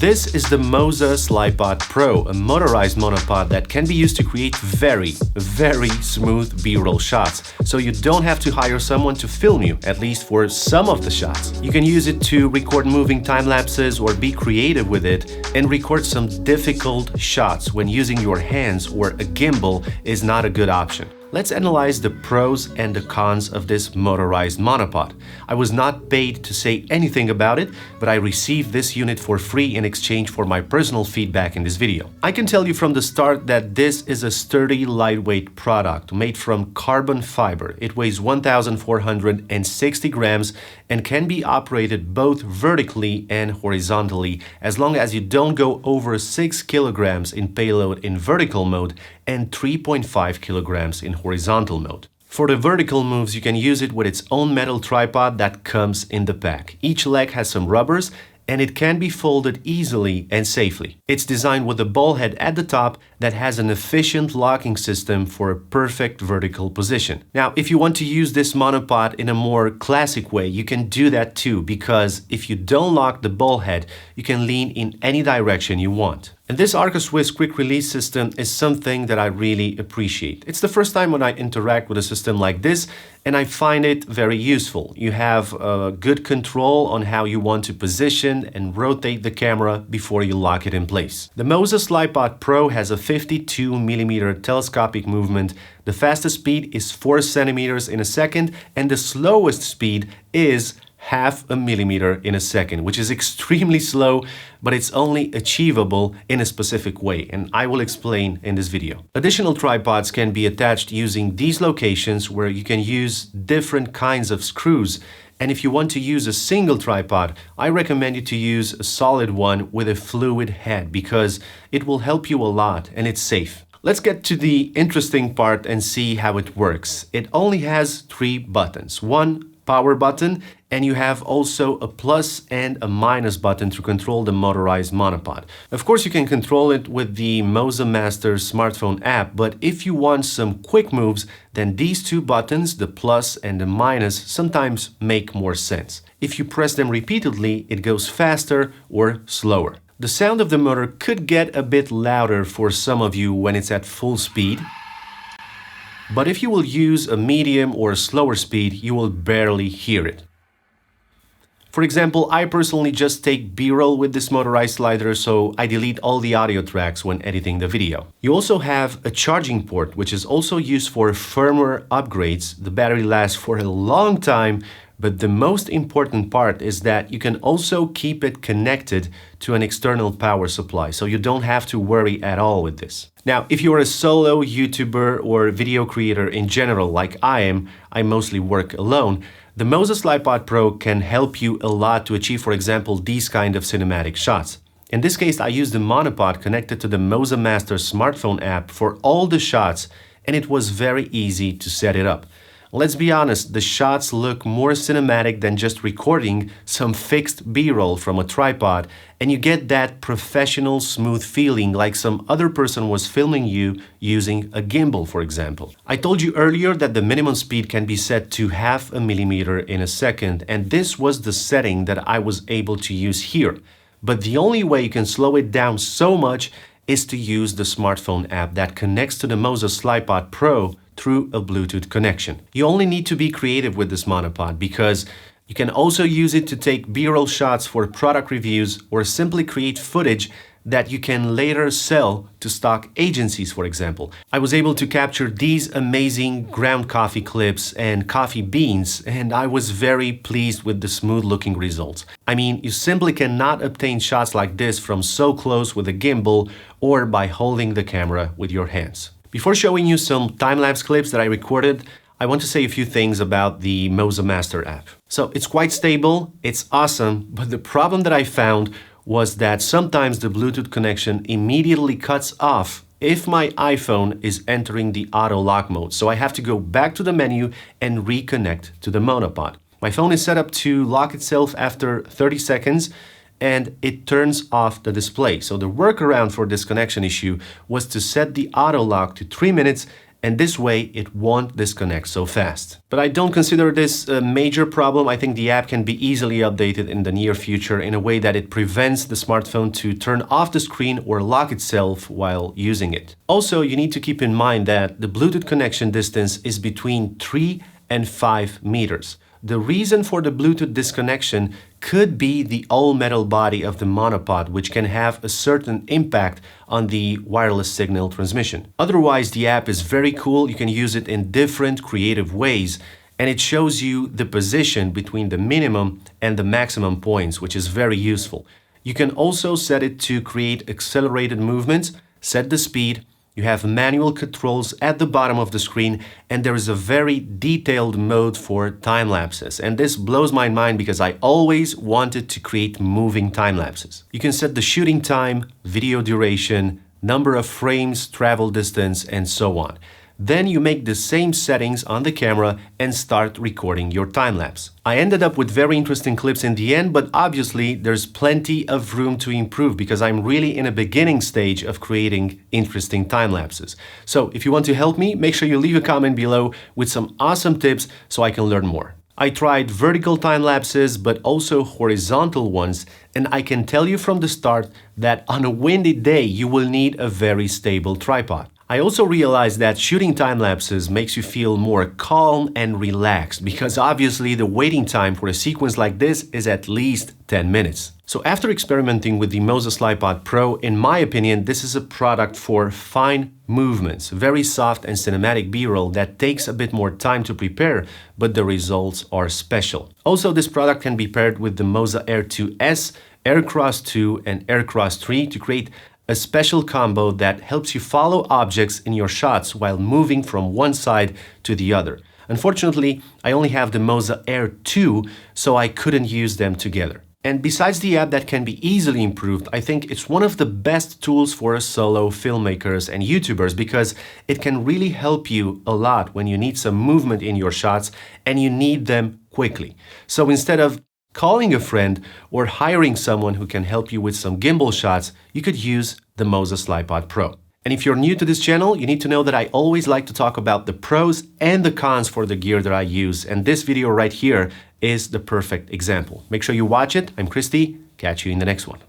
This is the Moza Slypod Pro, a motorized monopod that can be used to create very smooth B-roll shots. So you don't have to hire someone to film you, at least for some of the shots. You can use it to record moving time lapses or be creative with it and record some difficult shots when using your hands or a gimbal is not a good option. Let's analyze the pros and the cons of this motorized monopod. I was not paid to say anything about it, but I received this unit for free in exchange for my personal feedback in this video. I can tell you from the start that this is a sturdy, lightweight product made from carbon fiber. It weighs 1,460 grams and can be operated both vertically and horizontally as long as you don't go over 6 kilograms in payload in vertical mode and 3.5 kilograms in horizontal mode. For the vertical moves, you can use it with its own metal tripod that comes in the pack. Each leg has some rubbers and it can be folded easily and safely. It's designed with a ball head at the top that has an efficient locking system for a perfect vertical position. Now, if you want to use this monopod in a more classic way, you can do that too, because if you don't lock the ball head, you can lean in any direction you want. And this Arca Swiss quick release system is something that I really appreciate. It's the first time when I interact with a system like this, and I find it very useful. You have good control on how you want to position and rotate the camera before you lock it in place. The Moza Slypod Pro has a 52mm telescopic movement. The fastest speed is 4 centimeters in a second, and the slowest speed is 0.5 millimeter in a second, which is extremely slow, but it's only achievable in a specific way, and I will explain in this video. Additional tripods can be attached using these locations where you can use different kinds of screws. And if you want to use a single tripod, I recommend you to use a solid one with a fluid head because it will help you a lot and it's safe. Let's get to the interesting part and see how it works. It only has 3 buttons. One power button, and you have also a plus and a minus button to control the motorized monopod. Of course, you can control it with the Moza Master smartphone app, but if you want some quick moves, then these 2 buttons, the plus and the minus, sometimes make more sense. If you press them repeatedly, it goes faster or slower. The sound of the motor could get a bit louder for some of you when it's at full speed. But if you will use a medium or a slower speed, you will barely hear it. For example, I personally just take B-roll with this motorized slider, so I delete all the audio tracks when editing the video. You also have a charging port, which is also used for firmware upgrades. The battery lasts for a long time, but the most important part is that you can also keep it connected to an external power supply, so you don't have to worry at all with this. Now, if you're a solo YouTuber or video creator in general, like I am, I mostly work alone, the Moza Slypod Pro can help you a lot to achieve, for example, these kind of cinematic shots. In this case, I used the monopod connected to the Moza Master smartphone app for all the shots, and it was very easy to set it up. Let's be honest, the shots look more cinematic than just recording some fixed B-roll from a tripod, and you get that professional, smooth feeling like some other person was filming you using a gimbal, for example. I told you earlier that the minimum speed can be set to 0.5 millimeter in a second, and this was the setting that I was able to use here. But the only way you can slow it down so much is to use the smartphone app that connects to the Moza Slypod Pro through a Bluetooth connection. You only need to be creative with this monopod because you can also use it to take B-roll shots for product reviews or simply create footage that you can later sell to stock agencies, for example. I was able to capture these amazing ground coffee clips and coffee beans, and I was very pleased with the smooth looking results. I mean, you simply cannot obtain shots like this from so close with a gimbal or by holding the camera with your hands. Before showing you some time-lapse clips that I recorded, I want to say a few things about the Moza Master app. So it's quite stable, it's awesome, but the problem that I found was that sometimes the Bluetooth connection immediately cuts off if my iPhone is entering the auto lock mode. So I have to go back to the menu and reconnect to the monopod. My phone is set up to lock itself after 30 seconds, and it turns off the display. So the workaround for this connection issue was to set the auto lock to 3 minutes and this way it won't disconnect so fast. But I don't consider this a major problem. I think the app can be easily updated in the near future in a way that it prevents the smartphone to turn off the screen or lock itself while using it. Also, you need to keep in mind that the Bluetooth connection distance is between 3 and 5 meters. The reason for the Bluetooth disconnection could be the all-metal body of the monopod, which can have a certain impact on the wireless signal transmission. Otherwise, the app is very cool. You can use it in different creative ways, and it shows you the position between the minimum and the maximum points, which is very useful. You can also set it to create accelerated movements, set the speed. You have manual controls at the bottom of the screen, and there is a very detailed mode for time lapses. And this blows my mind because I always wanted to create moving time lapses. You can set the shooting time, video duration, number of frames, travel distance, and so on. Then you make the same settings on the camera and start recording your time lapse. I ended up with very interesting clips in the end, but obviously there's plenty of room to improve because I'm really in a beginning stage of creating interesting time lapses. So if you want to help me, make sure you leave a comment below with some awesome tips so I can learn more. I tried vertical time lapses, but also horizontal ones, and I can tell you from the start that on a windy day you will need a very stable tripod. I also realized that shooting time lapses makes you feel more calm and relaxed because obviously the waiting time for a sequence like this is at least 10 minutes. So after experimenting with the Moza Slypod Pro, in my opinion, this is a product for fine movements, very soft and cinematic B-roll that takes a bit more time to prepare, but the results are special. Also, this product can be paired with the Moza Air 2S, Aircross 2 and Aircross 3 to create a special combo that helps you follow objects in your shots while moving from one side to the other. Unfortunately, I only have the Moza Air 2, so I couldn't use them together. And besides the app that can be easily improved, I think it's one of the best tools for solo filmmakers and YouTubers because it can really help you a lot when you need some movement in your shots and you need them quickly. So instead of calling a friend or hiring someone who can help you with some gimbal shots, you could use the Moza Slypod Pro. And if you're new to this channel, you need to know that I always like to talk about the pros and the cons for the gear that I use, and this video right here is the perfect example. Make sure you watch it. I'm Christy. Catch you in the next one.